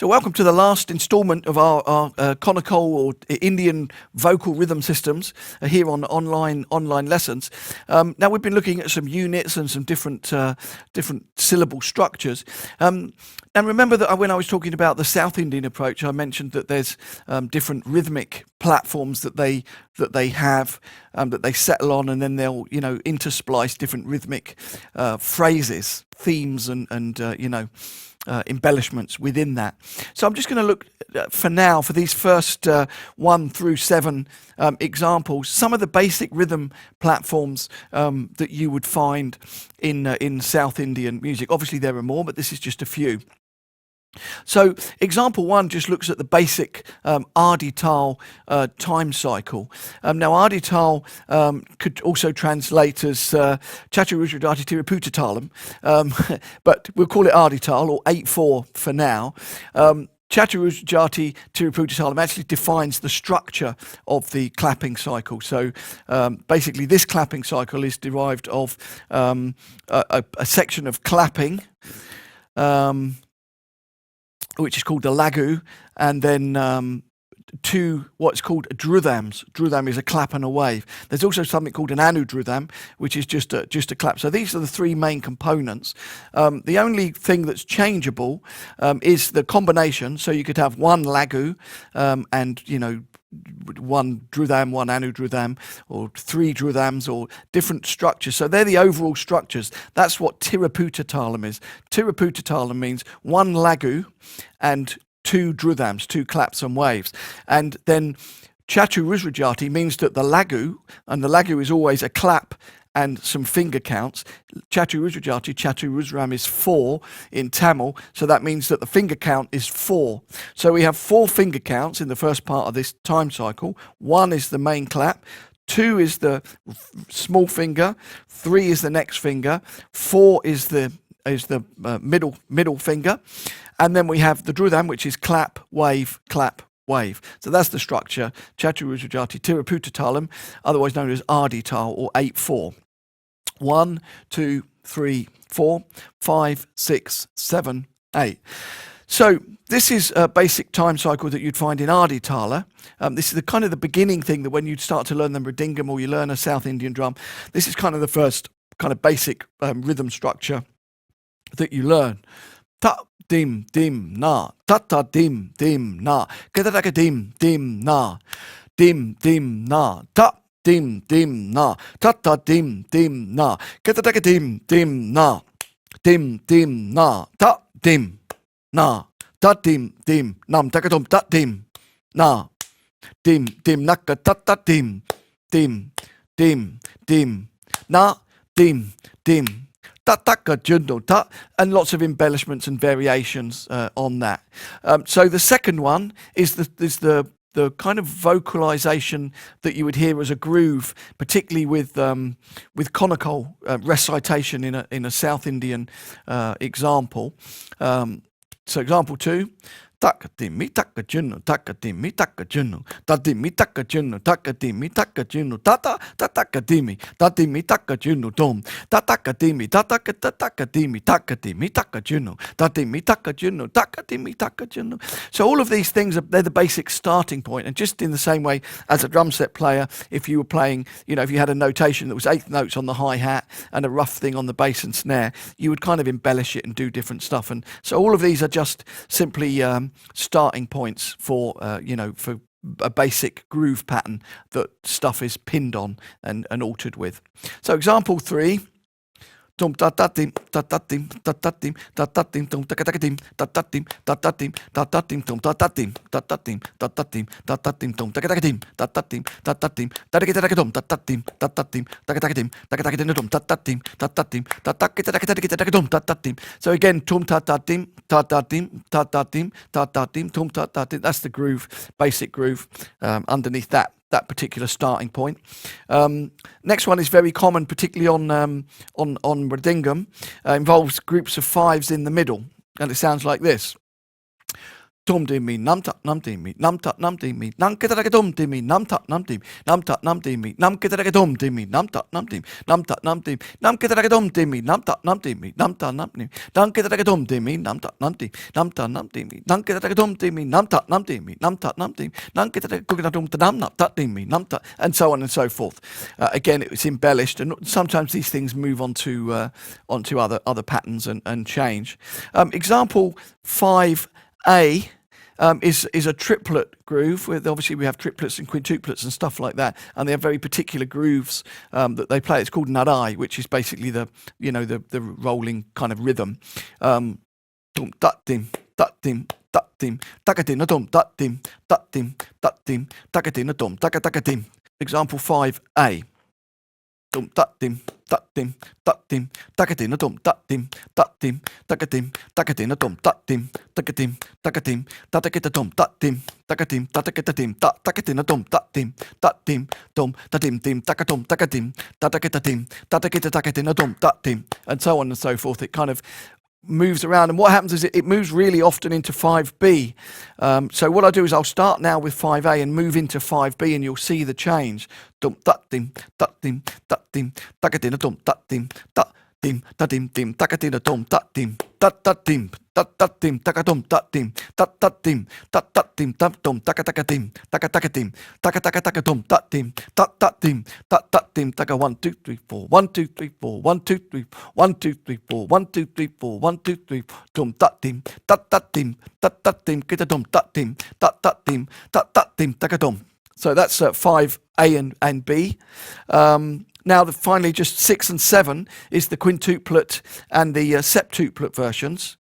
So welcome to the last instalment of our Konnakol or Indian vocal rhythm systems here on online lessons. Now we've been looking at some units and some different syllable structures. And remember that when I was talking about the South Indian approach, I mentioned that there's different rhythmic platforms that they have that they settle on, and then they'll intersplice different rhythmic phrases, themes, and embellishments within that. So I'm just going to look for now for these first 1 through 7 examples, some of the basic rhythm platforms that you would find in South Indian music. Obviously there are more, but this is just a few. So example 1 just looks at the basic Adi-tal time cycle. Now Adi-tal could also translate as Chaturujradati Tiruputatalam, but we'll call it Adi-tal or 8/4 for now. Chaturujati Tiruputatalam actually defines the structure of the clapping cycle. So basically this clapping cycle is derived of a section of clapping, which is called the lagu, and then 2 what's called drudhams. Drudham is a clap and a wave. There's also something called an anudrudham, which is just a clap. So these are the 3 main components. The only thing that's changeable is the combination. So you could have 1 lagu and 1 drudham, 1 anudrudham, or 3 drudhams, or different structures. So they're the overall structures. That's what Tiruputatalam is. Tiruputatalam means 1 lagu and 2 drudhams, 2 claps and waves. And then Chaturujrajati means that the lagu, and the lagu is always a clap and some finger counts. Chaturujram is 4 in Tamil, so that means that the finger count is 4. So we have 4 finger counts in the first part of this time cycle. 1 is the main clap, 2 is the small finger, 3 is the next finger, 4 is the middle finger, and then we have the drudham, which is clap, wave, clap, wave. So that's the structure. Chaturujrajati Tiruputatalam, otherwise known as Adi-tal or 8/4. 1, 2, 3, 4, 5, 6, 7, 8. So this is a basic time cycle that you'd find in Adi-tala. This is the kind of the beginning thing that when you start to learn the Mridangam or you learn a South Indian drum, this is kind of the first kind of basic rhythm structure that you learn. Ta dim dim na, ta ta dim dim na, kadaka dim dim na, dim dim na, ta dim dim na, ta ta dim dim na, kadaka dim dim na, dim dim na, ta dim na, ta dim dim nam takadum ta dim na, dim dim naka ta ta dim dim dim dim na, dim dim. And lots of embellishments and variations on that. So the second one is the kind of vocalization that you would hear as a groove, particularly with Konnakol recitation in a South Indian example. So example 2. Takadimi takajunu, takadimi takajunu, tadimi takajunu, takadimi takajunu, tata tatakadimi, tadimi takajunu dom, tatakadimi, tatakadimi, takadimi takajunu, tadimi takajunu, takadimi takajunu. So all of these things they're the basic starting point, and just in the same way as a drum set player, if you were playing, if you had a notation that was 8 notes on the hi-hat and a rough thing on the bass and snare, you would kind of embellish it and do different stuff. And so all of these are just simply starting points for for a basic groove pattern that stuff is pinned on and altered with. So example 3. Tum tatatim tatatim tatatim tatatim tum takatatim tatatim tatatim tatatim tum tatatim tatatim tatatim tatatim tum takatatim tatatim tatatim takatatim tatatim tatatim takatatim takatatim tum tatatim tatatim takatatim tatatim. So again, tum tatatim tatatim tatatim tatatim tum tatatim. That's the groove, basic groove underneath that particular starting point. Next one is very common, particularly on Mridangam. Involves groups of 5s in the middle, and it sounds like this. Tum dim me num tut num dim me num tut num dim me num get dum dim me num tut num dim me num get dum dim me num tut num dim num get dum dim me num tut num dim me num tut get dum dim me num tut num dim num get dum dim me num tut num dim num get dum tut dim me num tut, and so on and so forth. Again, it was embellished, and sometimes these things move on to onto other patterns and change. Example 5A is a triplet groove. With obviously we have triplets and quintuplets and stuff like that, and they have very particular grooves that they play. It's called narai, which is basically the rolling kind of rhythm. Dum dat dim dat dim dat dim takadim dum dat dim dat dim dat dim takadim dum takadim. Example 5A. Dum dat dim dat dim dat dim takadim dum dat dim takadim dum dat dim takadim dum dat dim takadim dum dat dim dum dum dat dim, and so on and so forth. It kind of moves around, and what happens is it moves really often into 5B. So what I do is I'll start now with 5A and move into 5B, and you'll see the change. Dum dat dim dat dim dat dim takadim dum dat dim takadim dum dat dim dim takadum dat dim dum takatadim takatakadim taka 1 2 3 4 1 2 3 4 1 2 3 1 2 3 4 1 2 3 4 1 2 3 dum dat dim kitadum dat dim takadum. So that's 5A and B. Now, finally, just 6 and 7 is the quintuplet and the septuplet versions.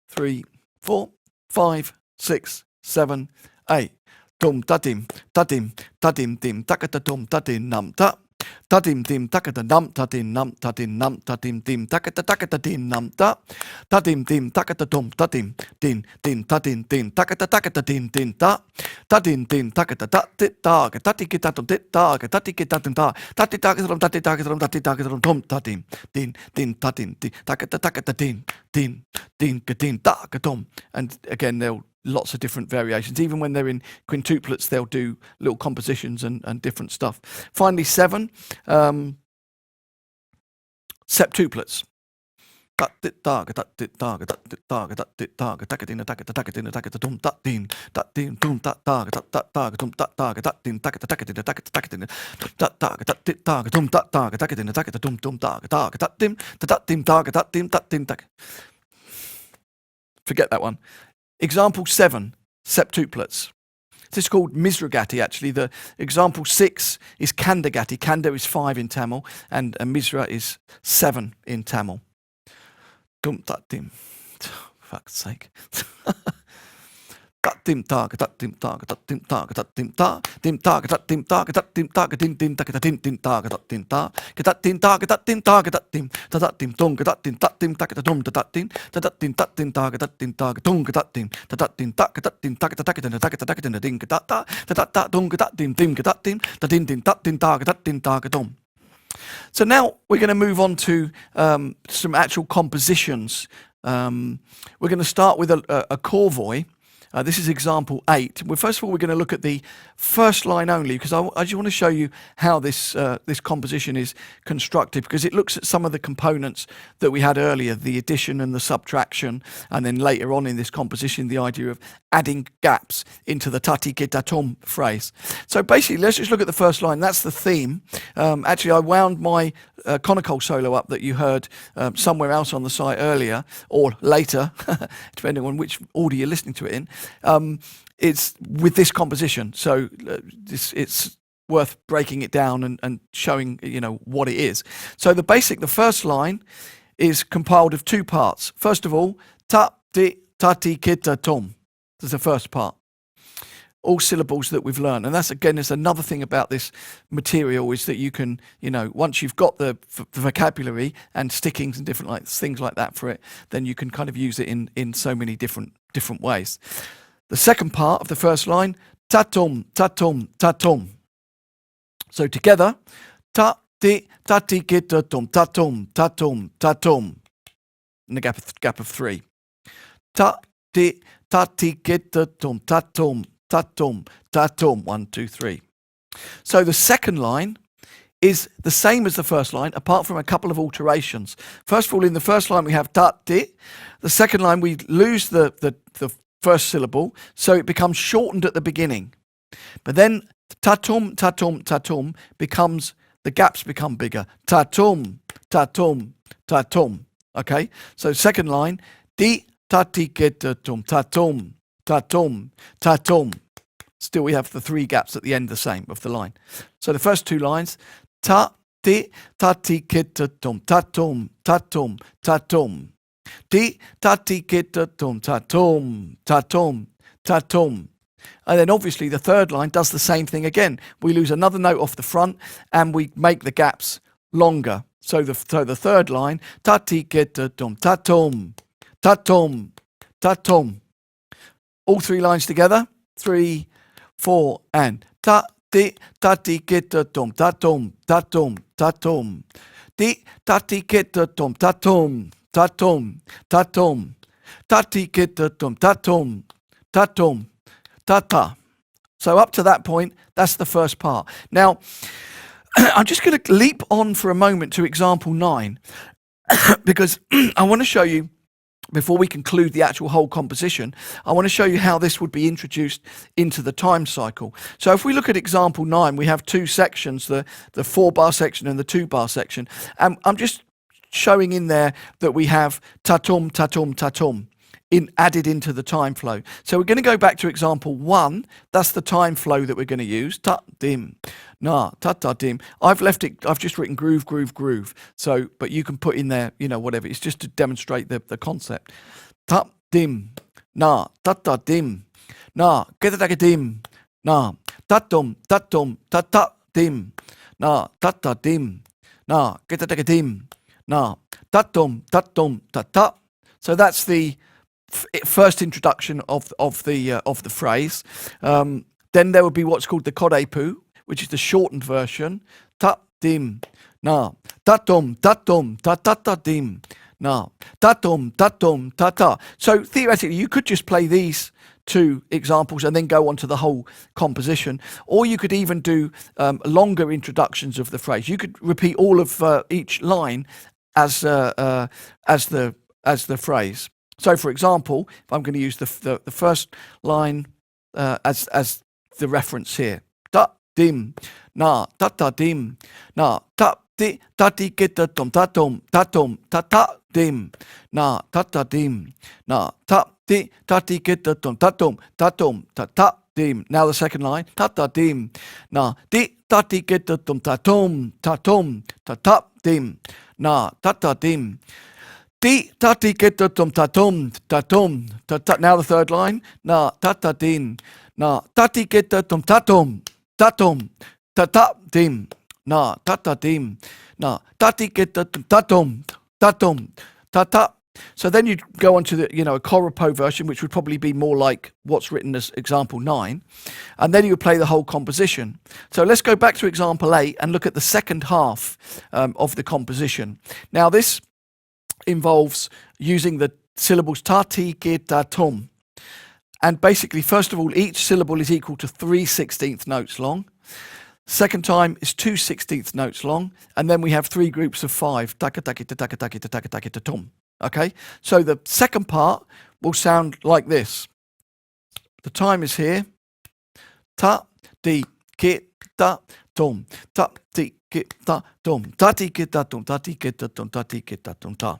3, 4, 5, 6, 7, 8. Dum tadim dim takata dum tadim nam ta. Tadim dim takata nam tadim dim takata din nam ta. Tadim dim takata dum tadim din tadim din takata din ta. Tadim dim takata tit ta tati kitatum tit ta tati kitatum ta tati takatum dum tadim din tadim takata din takatum. And again, they'll lots of different variations. Even when they're in quintuplets, they'll do little compositions and different stuff. Finally, 7 septuplets. Forget that one. Example 7, septuplets. This is called Misragati, actually. The example 6 is Kandagati. Kanda is 5 in Tamil, and Misra is 7 in Tamil. Dum dat dim. Fuck's sake. Dat dim tag, dat dim tag, dat dim tag, dat dim tag, dim tag, dat dim tag, dat dim tag, dim dim tag, dat dim tag, dat dim tag, dat dim tag, dat dim tag, dat dim dong, dat dim tag, dat dum, dat dim tag, dat dim tag, dong, dat dim tag, dat dim tag, dat ding, dat dong, dat dim tag, dat dim tag, dum. So now we're going to move on to some actual compositions. We're going to start with a corvoy. This is example 8. Well, first of all, we're going to look at the first line only, because I just want to show you how this composition is constructed, because it looks at some of the components that we had earlier, the addition and the subtraction, and then later on in this composition, the idea of adding gaps into the tati kitatum phrase. So basically, let's just look at the first line. That's the theme. Actually, I wound my Konnakol Solo up that you heard somewhere else on the site earlier, or later, depending on which order you're listening to it in. It's with this composition, so it's worth breaking it down and showing what it is. So the first line is compiled of 2 parts. First of all, ta ti tati kita tom. There's the first part. All syllables that we've learned, and that's again is another thing about this material, is that you can once you've got the vocabulary and stickings and different things like that for it, then you can kind of use it in so many different ways. The second part of the first line, tatum tatum tatum. So together, ta ti tati kita tum tatum tatum tatum. In the gap of 3. Ta di, ta ti get ta tum, ta tum, ta tum, ta tum. 1, 2, 3. So the second line is the same as the first line, apart from a couple of alterations. First of all, in the first line we have ta ti. The second line we lose the first syllable, so it becomes shortened at the beginning. But then tatum, tatum, tatum becomes, the gaps become bigger. Tatum, tatum, tatum. Okay, so second line, di tati ketatum, tatum, tatum, tatum. Still we have the three gaps at the end the same of the line. So the first two lines, ta ti tati ketatum, tatum, tatum, tatum. Di tati ketatum, tatum, tatum, tatum. And then obviously the third line does the same thing again. We lose another note off the front and we make the gaps longer. So the third line, tati ketatum, tatum, tatum, tatum. All three lines together. 3, 4, and tati ketatum, tatum, tatum, tatum. Di tati ketatum, tatum, tatum, tatum. Tati ketatum, tatum, tatum, tata. So up to that point, that's the first part. Now, I'm just going to leap on for a moment to example 9 because I want to show you, before we conclude the actual whole composition, I want to show you how this would be introduced into the time cycle. So if we look at example 9, we have two sections, the 4-bar section and the 2-bar section. And I'm just showing in there that we have tatum, tatum, tatum added into the time flow. So we're going to go back to example 1. That's the time flow that we're going to use. Ta dim, na, ta ta dim. I've just written groove, groove, groove. So, but you can put in there, whatever. It's just to demonstrate the concept. Ta dim, na, ta ta dim, na, get it dim, na, ta tum, ta ta dim, na, ta ta dim, na, get it dim, na, ta tum, ta ta. So that's the first introduction of the phrase. Then there would be what's called the korepu, which is the shortened version. Ta dim na tatum tatum ta ta ta dim na tatum tatum ta ta. So theoretically, you could just play these two examples and then go on to the whole composition, or you could even do longer introductions of the phrase. You could repeat all of each line as the phrase. So, for example, if I'm going to use the first line as the reference here, ta dim na ta ta dim na ta ti ta ti kita tum ta tum ta ta dim na ta ta dim na ta ti ta ti kita tum ta ta dim. Now the second line, ta ta dim na ti ta ti kita tum ta ta dim na ta ta dim. Di tati ketatum tatum tatum tata. Now the third line, na tata din na tati ketatum tatum tata dim na tata dim na tati ketatum tatum tata. So then you go on to the a korepu version, which would probably be more like what's written as example 9, and then you would play the whole composition. So let's go back to example 8 and look at the second half of the composition. Now this involves using the syllables ta, ti, ki, ta, tum. And basically, first of all, each syllable is equal to 3/16 notes long. Second time is 2/16 notes long. And then we have 3 groups of 5. Taka, taki, ta, taka, taki, ta, taka, taki, ta, tum. Okay? So the second part will sound like this. The time is here. Ta, ti, ki, ta, tum. Ta, ti, ki, ta, tum. Ta, ti, ki, ta, tum. Ta, ti, ki, ta, tum. Ta, ti, ki, ta, tum, ta.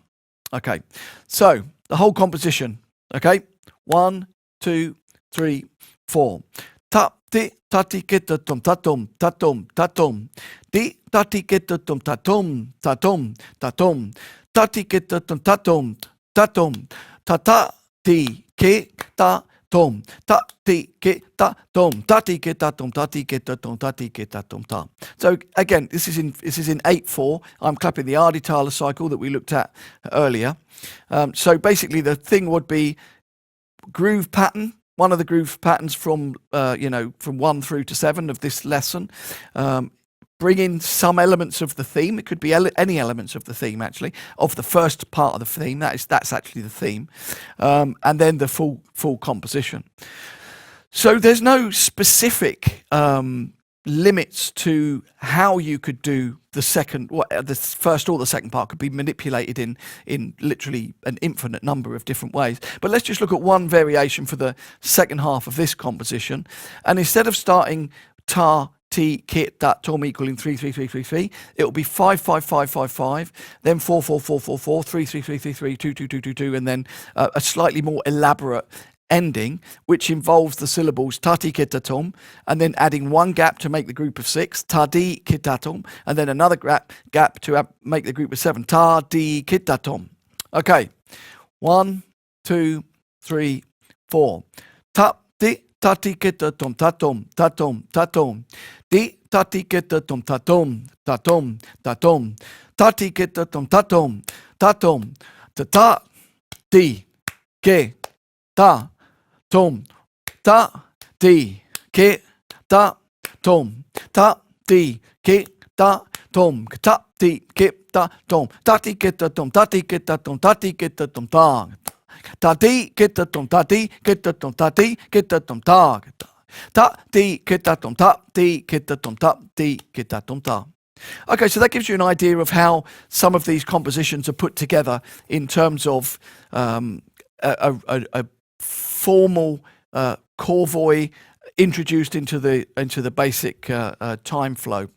Okay, so the whole composition. Okay, 1, 2, 3, 4. Ta ti ta ti kita tum tatum tatum tatum. Di ta ti kita tum tatum tatum tatum. Ta ti kita tum tatum tatum. Ta ta ti ki ta tum. Ta ti ki ta tum. Ta ti ki ta tum. Ta ti ki ta tum. Ta ti ki ta tum ta. So again, this is in 8/4. I'm clapping the Arditala cycle that we looked at earlier. So basically, the thing would be groove pattern. One of the groove patterns from from 1 through to 7 of this lesson. bring in some elements of the theme. It could be any elements of the theme, actually, of the first part of the theme. That's actually the theme, and then the full composition. So there's no specific limits to how you could do the first or the second part. Could be manipulated in literally an infinite number of different ways. But let's just look at one variation for the second half of this composition. And instead of starting ta, ti, kit, dat, tom equaling 3, 3, 3, 3, 3, it will be 5, 5, 5, 5, 5, then 4, 4, 4, 4, 4, 3, 3, 3, 3, 3, 2, 2, 2, 2, 2, and then a slightly more elaborate ending, which involves the syllables tati kitatom, and then adding one gap to make the group of 6, tadi kitatom, and then another gap to make the group of 7, tadi kitatom. Okay, 1, 2, 3, 4. Tati tati kitatom, tatom, tatom, tatom. Di tati kitatom, tatom, tatom, tatom. Tati kitatom, tatom, tatom. Ta di ke ta tom, ta di ke ta tom, ta di ke ta tom, ta di ke ta tom, ta di ke ta tom, ta di ke ta tom, ta di ke ta tom, ta ta di ke ta tom, ta di ke ta tom, ta di ke ta tom, ta ta di ke ta tom, ta di ke ta tom, ta di ke ta tom, ta. Okay, so that gives you an idea of how some of these compositions are put together in terms of a formal corvoy introduced into the basic time flow.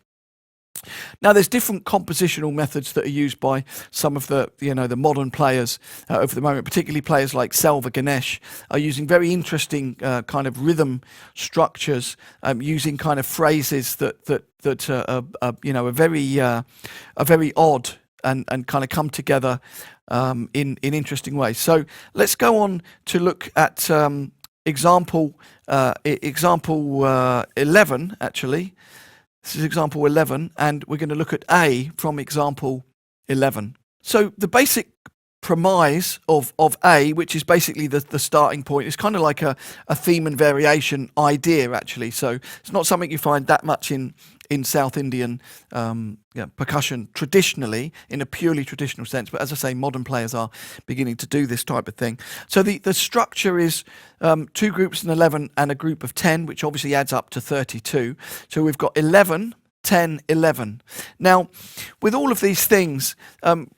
Now, there's different compositional methods that are used by some of the the modern players of the moment, particularly players like Selva Ganesh, are using very interesting kind of rhythm structures, using kind of phrases that are very odd and kind of come together in interesting ways. So let's go on to look at example 11, actually. This is example 11, and we're going to look at A from example 11. So the basic premise of A, which is basically the starting point, is kind of like a theme and variation idea, actually. So it's not something you find that much in South Indian percussion traditionally, in a purely traditional sense. But as I say, modern players are beginning to do this type of thing. So the structure is 2 groups in 11 and a group of 10, which obviously adds up to 32. So we've got 11, 10, 11. Now, with all of these things,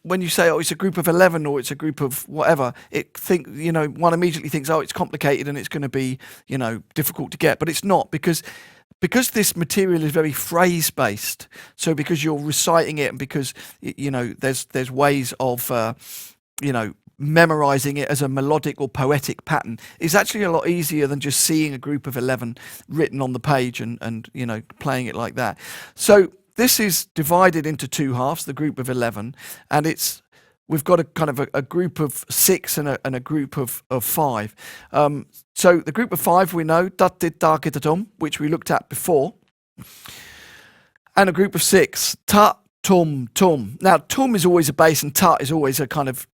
when you say, oh, it's a group of 11 or it's a group of whatever, one immediately thinks, oh, it's complicated and it's going to be, difficult to get. But it's not, because this material is very phrase based. So because you're reciting it, and because there's ways of memorizing it as a melodic or poetic pattern, is actually a lot easier than just seeing a group of 11 written on the page and playing it like that. So this is divided into 2 halves, the group of 11, and we've got a kind of a group of 6 and a group of 5. So the group of 5 we know, which we looked at before, and a group of 6, ta, tum, tum. Now, tum is always a bass and ta is always a kind of,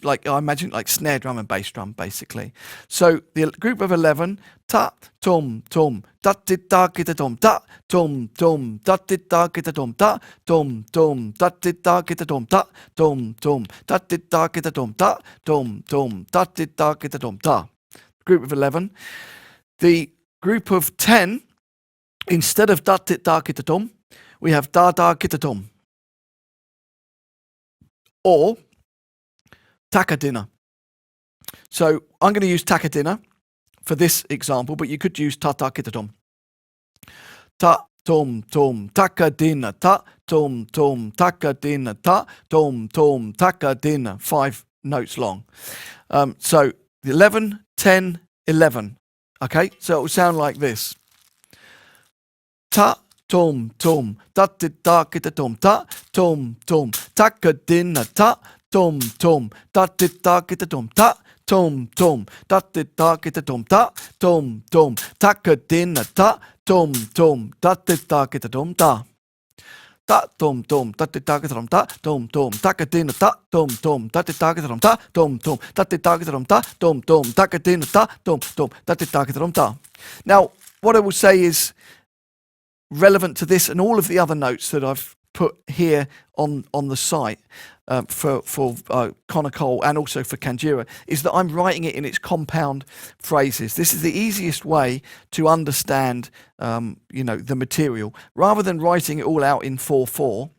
like I imagine like snare drum and bass drum, basically. So the group of 11, ta, tum, tum, da, di, da, kita, tum, da, tum, tum, da, di, da, kita, tum, da, tum, tum, da, di, da, kita, tum, da, tum, tum, da, di, da, kita, tum, da, tum, tum, da, di, da, kita, tum, da. Group of 11. The group of 10, instead of da, di, da, kita, tum, we have da, da, kita, tum. Or takadina. So I'm going to use takadina for this example, but you could use ta-ta kita-tom. Ta-tom, tom, takadina, ta-tom, tom, takadina, ta-tom, tom, takadina. 5 notes long. So 11, 10, 11. Okay, so it will sound like this. Ta-tom, tom, ta-ti-ta-kita-tom, ta-tom, tom, takadina, ta-tom, tom, ta-ti-ta-kita-tom, ta-tom, tom, ta-ti-ta-kita-tom, ta-tom, tom, takadina, ta-tom, tom, ta-ti-ta-kita-tom, ta. Ta-tom, tom, ta-ti-ta-kita-tom, ta-tom, tom, takadina, ta-tom, tom, ta-ti-ta-kita-tom, ta-tom, tom, ta-ti-ta-kita-tom, ta-tom, tom, takadina, ta-tom, tom, ta-ti-ta-kita-tom, ta. Now, what I will say is, relevant to this and all of the other notes that I've put here on the site for Konnakol and also for Kanjira, is that I'm writing it in its compound phrases. This is the easiest way to understand, the material. Rather than writing it all out in 4/4,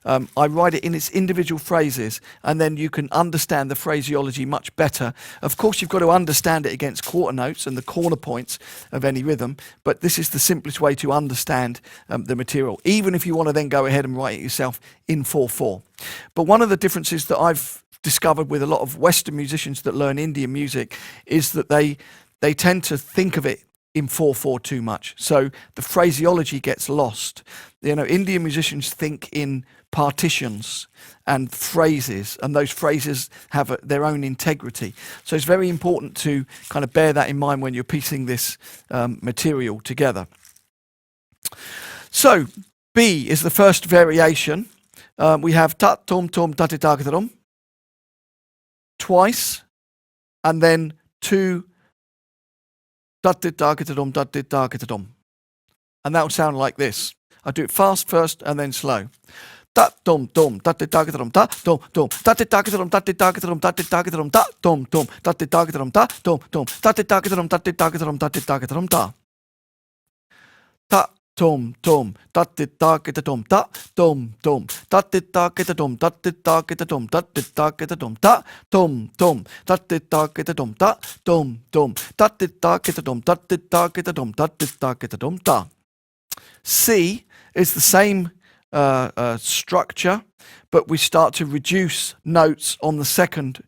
I write it in its individual phrases, and then you can understand the phraseology much better. Of course, you've got to understand it against quarter notes and the corner points of any rhythm, but this is the simplest way to understand the material, even if you want to then go ahead and write it yourself in 4/4. But one of the differences that I've discovered with a lot of Western musicians that learn Indian music is that they tend to think of it in 4/4 too much. So the phraseology gets lost. Indian musicians think in partitions and phrases, and those phrases have their own integrity. So it's very important to kind of bear that in mind when you're piecing this material together. So B is the first variation. We have ta tom tom ta ti ta ta twice, and then 2 da-di-da-ga-da-dum, da-di-da-ga-da-dum. And that will sound like this. I do it fast first and then slow. Da-dum-dum, da-di-da-ga-da-dum, da-dum-dum, da-di-da-ga-da-dum, da-di-da-ga-da-dum, da-di-da-ga-da-dum, da-dum-dum, da-di-da-ga-da-dum, da-dum-dum, da-di-da-ga-da-dum, da-di-da-ga-da-dum, da-di-da-ga-da-dum, da. Da-dum-dum, da-di-da-ga-da-dum, da-dum-dum, da-di-da-ga-da-dum, da-di-da-ga-da-dum, da-di-da-ga-da-dum, da-dum-dum, da-di-da-ga-da-dum, da-dum-dum, da-di-da-ga-da-dum, da-di-da-ga-da-dum, da-di-da-ga-da-dum, da. C is the same structure, but we start to reduce notes on the second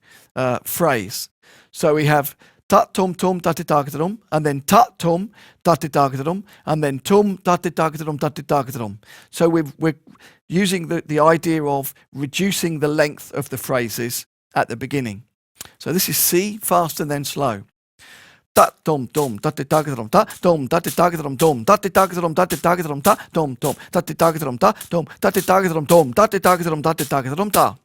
phrase. So we have ta-tum-tum, da-di-da-ga-da-dum, and then ta-tum, da-di-da-ga-da-dum, and then tum, da-di-da-ga-da-dum, da-di-da-ga-da-dum. So we're using the idea of reducing the length of the phrases at the beginning. So this is C, fast and then slow. Da-dum-dum, da-di-da-ga-da-dum, da-dum, da-di-da-ga-da-dum, dum, da-di-da-ga-da-dum, da-di-da-ga-da-dum, da-dum, dum, da-di-da-ga-da-dum, da-dum, da-di-da-ga-da-dum, dum, da-di-da-ga-da-dum, da-di-da-ga-da-dum, da.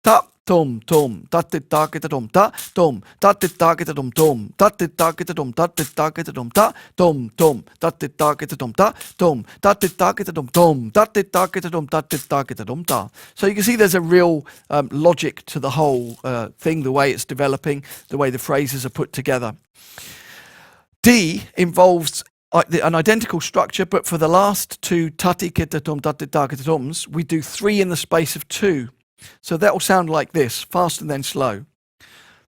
Da-dum-dum, da-di-da-ga-da-dum, da-dum, da-di-da-ga-da-dum, dum, da-di-da-ga-da-dum, da-di-da-ga-da-dum, da-dum-dum, da-di-da-ga-da-dum, da-dum, da-di-da-ga-da-dum, dum, da-di-da-ga-da-dum, da-di-da-ga-da-dum, da. So you can see there's a real logic to the whole thing, the way it's developing, the way the phrases are put together. D involves an identical structure, but for the last two tati-kita-dum, tati-da-ga-da-dums, we do 3 in the space of 2. So that will sound like this, fast and then slow.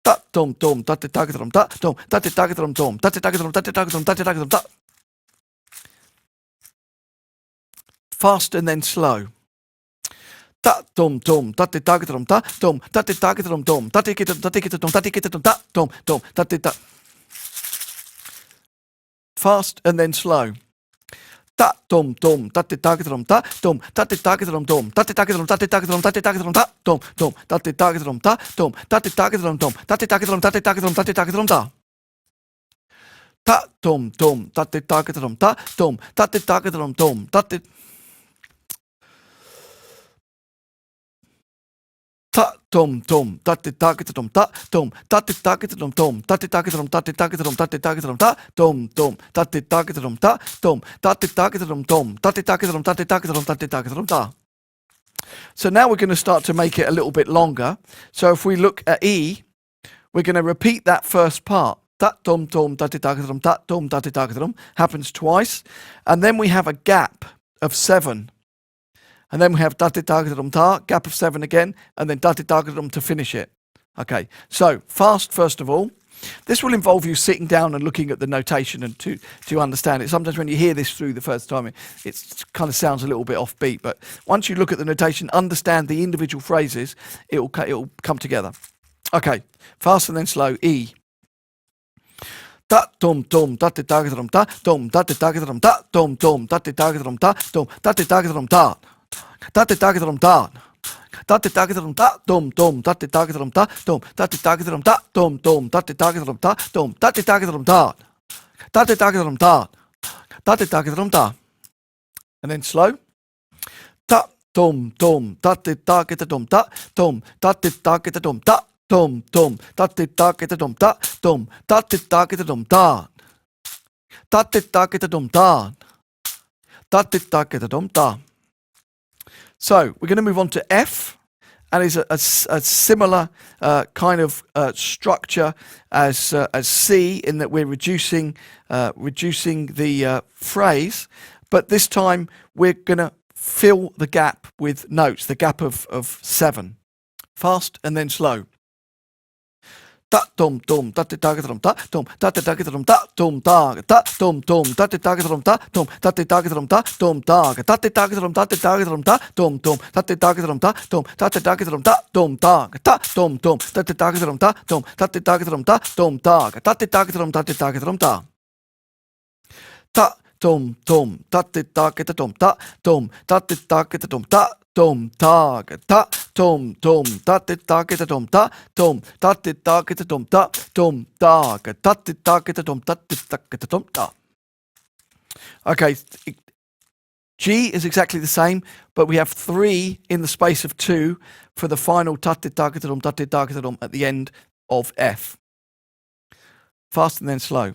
Da dum dum, da di da dum, da dum, da di da dum, dum, da di da dum, da di da dum, da di da dum, da. Fast and then slow. Da dum dum, da di da dum, da dum, da di da dum, dum, da di dum, da di dum, da di dum, da dum, dum, da di da. Fast and then slow. Da dum dum, da di da dum, da dum, da di da dum, dum, da di da dum, da di da dum, da di da dum, da dum, dum, da di da dum, da dum, da di da dum, dum, da di da dum, da di da dum, da di da dum, da. Da dum dum, da di da dum, da dum, da di da dum, dum, da di. Da dum dum, da di da dum, da dum, da di da dum, dum, da di da dum, da di da dum, da di da dum, da dum dum, da di da dum, da dum, da di da dum, dum, da di da dum, da di da dum, da di da dum, da. So now we're going to start to make it a little bit longer. So if we look at E, we're going to repeat that first part. Da dum dum, da di da dum, da dum, da di da dum happens twice, and then we have a gap of 7. And then we have da-di-da-ga-dum, da, gap of 7 again, and then da-di-da-ga-dum to finish it. Okay, so fast first of all. This will involve you sitting down and looking at the notation and to understand it. Sometimes when you hear this through the first time, it kind of sounds a little bit offbeat, but once you look at the notation, understand the individual phrases, it'll come together. Okay, fast and then slow, E. Da dum dum, da di da dum, da dum, da di da dum, da dum dum, da di da dum, da dum, da di da dum, da. Da di da dum, da. Da di da dum, da dum dum, da di da dum, da dum, da di da dum, da dum dum, da di da dum, da dum, da di da dum, da. Da di da dum, da. Da di da dum, da. And then slow. Da dum dum, da di da dum, da dum, da di da dum, da dum dum, da di da dum, da dum, da di da dum, da. Da di da dum, da. Da di da ga da dum da. So we're going to move on to F, and it's a similar kind of structure as C, in that we're reducing the phrase, but this time we're going to fill the gap with notes, the gap of 7. Fast and then slow. Da dum dum da da da dum da dum da da da dum da dum da da dum dum da da da dum da dum da da da dum da dum da da da da dum da da dum da dum dum da da da dum da dum da da da dum da dum da da dum dum da da da dum da dum da da da dum da dum da da da da dum da da dum da da dum dum da da da dum da dum da da da dum da dum da da dum dum da da da dum da dum da da da dum da dum da da da dum da da dum da. Okay, G is exactly the same, but we have 3 in the space of 2 for the final da da dum at the end of F. Fast and then slow.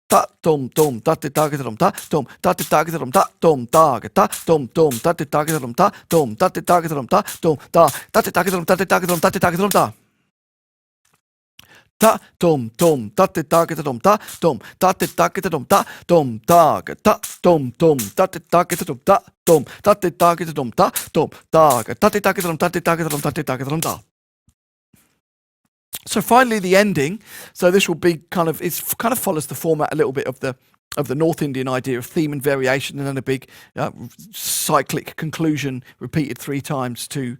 Da dum dum da da dum da dum da da dum da dum da da dum dum da da dum da dum da da dum da dum da da dum da dum da. Da dum dum da da dum da dum da da dum da dum da da dum dum da da dum da dum da da dum da dum da da dum da. So finally, the ending. So this will be kind of follows the format a little bit of the North Indian idea of theme and variation, and then a big cyclic conclusion repeated 3 times to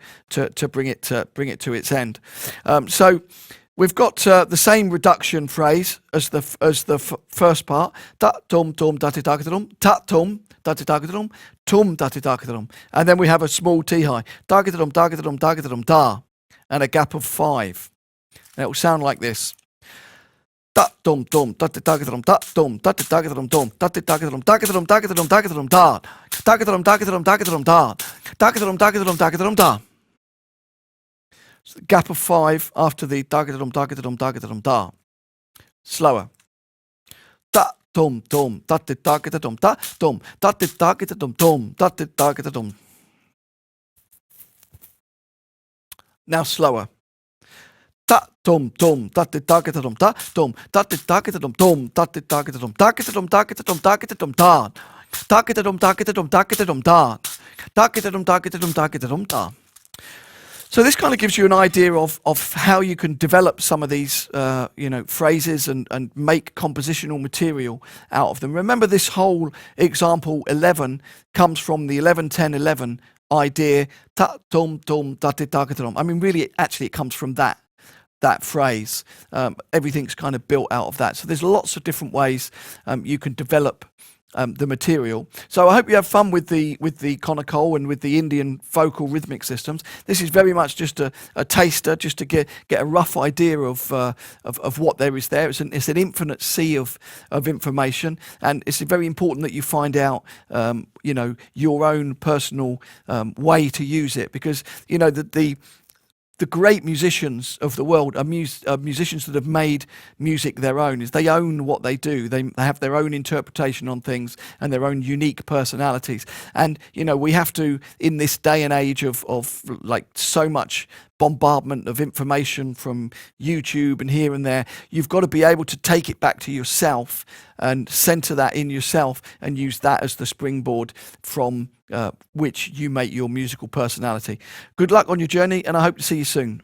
bring it to its end. So we've got the same reduction phrase as the first part. Da dum dum da da dum ta tum da da dum tum da da dum, and then we have a small t high da dum da, and a gap of 5. And it will sound like this. Da dum dum da da dum da dum da da dum dum da da dum da dum da dum da dum da da dum da dum da dum da da dum da dum da. Gap of 5 after the da dum da. Slower. Da dum dum da da dum da dum da dum dum da dum. Now slower. Da dum dum da da dum da dum da dum dum da dum da dum da dum da. So this kind of gives you an idea of how you can develop some of these phrases and make compositional material out of them. Remember, this whole example 11 comes from the 11-10-11 idea. Ta dum dum da da dum. I mean, really, actually, it comes from that phrase. Everything's kind of built out of that. So there's lots of different ways you can develop the material. So I hope you have fun with the Konnakol and with the Indian vocal rhythmic systems. This is very much just a taster, just to get a rough idea of what there is there. It's an infinite sea of information, and it's very important that you find out your own personal way to use it, because the great musicians of the world are musicians that have made music their own. They own what they do. They have their own interpretation on things and their own unique personalities. And we have to, in this day and age of like so much bombardment of information from YouTube and here and there, you've got to be able to take it back to yourself and center that in yourself and use that as the springboard from which you make your musical personality. Good luck on your journey, and I hope to see you soon.